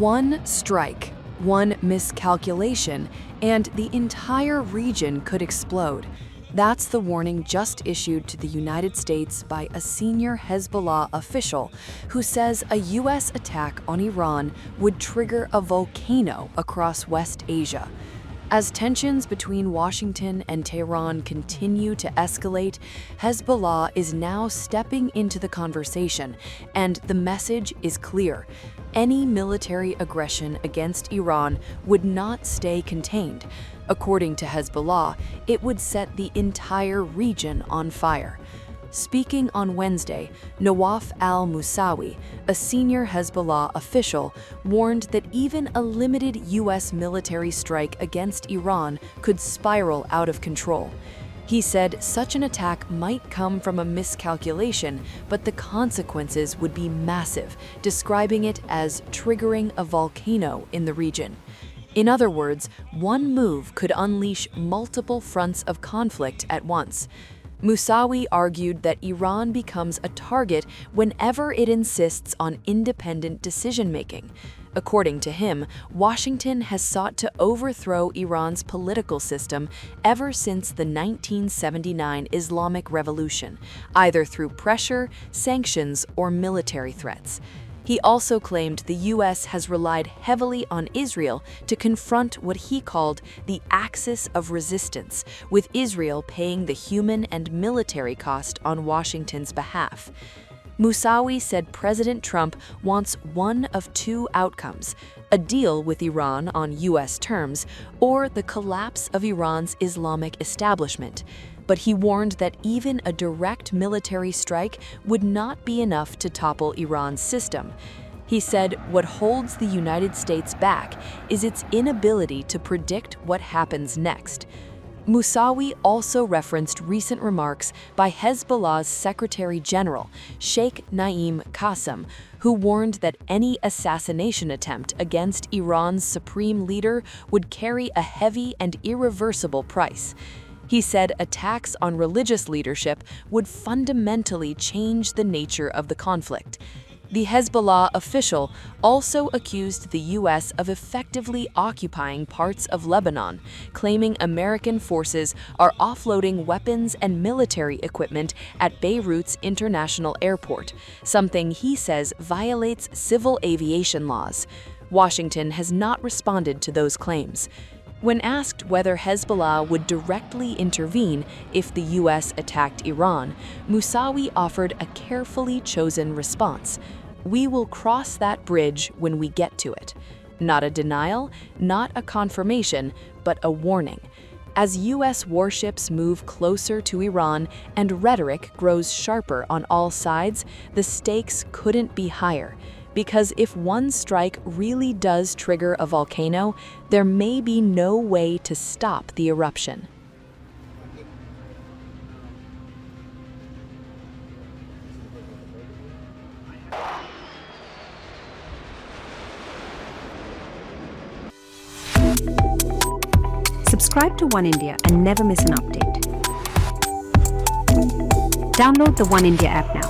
One strike, one miscalculation, and the entire region could explode. That's the warning just issued to the United States by a senior Hezbollah official who says a U.S. attack on Iran would trigger a volcano across West Asia. As tensions between Washington and Tehran continue to escalate, Hezbollah is now stepping into the conversation, and the message is clear. Any military aggression against Iran would not stay contained. According to Hezbollah, it would set the entire region on fire. Speaking on Wednesday, Nawaf al-Moussawi, a senior Hezbollah official, warned that even a limited U.S. military strike against Iran could spiral out of control. He said such an attack might come from a miscalculation, but the consequences would be massive, describing it as triggering a volcano in the region. In other words, one move could unleash multiple fronts of conflict at once. Moussawi argued that Iran becomes a target whenever it insists on independent decision-making. According to him, Washington has sought to overthrow Iran's political system ever since the 1979 Islamic Revolution, either through pressure, sanctions, or military threats. He also claimed the U.S. has relied heavily on Israel to confront what he called the axis of resistance, with Israel paying the human and military cost on Washington's behalf. Moussawi said President Trump wants one of two outcomes: a deal with Iran on U.S. terms, or the collapse of Iran's Islamic establishment. But he warned that even a direct military strike would not be enough to topple Iran's system. He said what holds the United States back is its inability to predict what happens next. Moussawi also referenced recent remarks by Hezbollah's Secretary General, Sheikh Naim Qassem, who warned that any assassination attempt against Iran's supreme leader would carry a heavy and irreversible price. He said attacks on religious leadership would fundamentally change the nature of the conflict. The Hezbollah official also accused the U.S. of effectively occupying parts of Lebanon, claiming American forces are offloading weapons and military equipment at Beirut's international airport, something he says violates civil aviation laws. Washington has not responded to those claims. When asked whether Hezbollah would directly intervene if the U.S. attacked Iran, Moussawi offered a carefully chosen response: "We will cross that bridge when we get to it." Not a denial, not a confirmation, but a warning. As U.S. warships move closer to Iran and rhetoric grows sharper on all sides, the stakes couldn't be higher. Because if one strike really does trigger a volcano, there may be no way to stop the eruption. Subscribe to One India and never miss an update. Download the One India app now.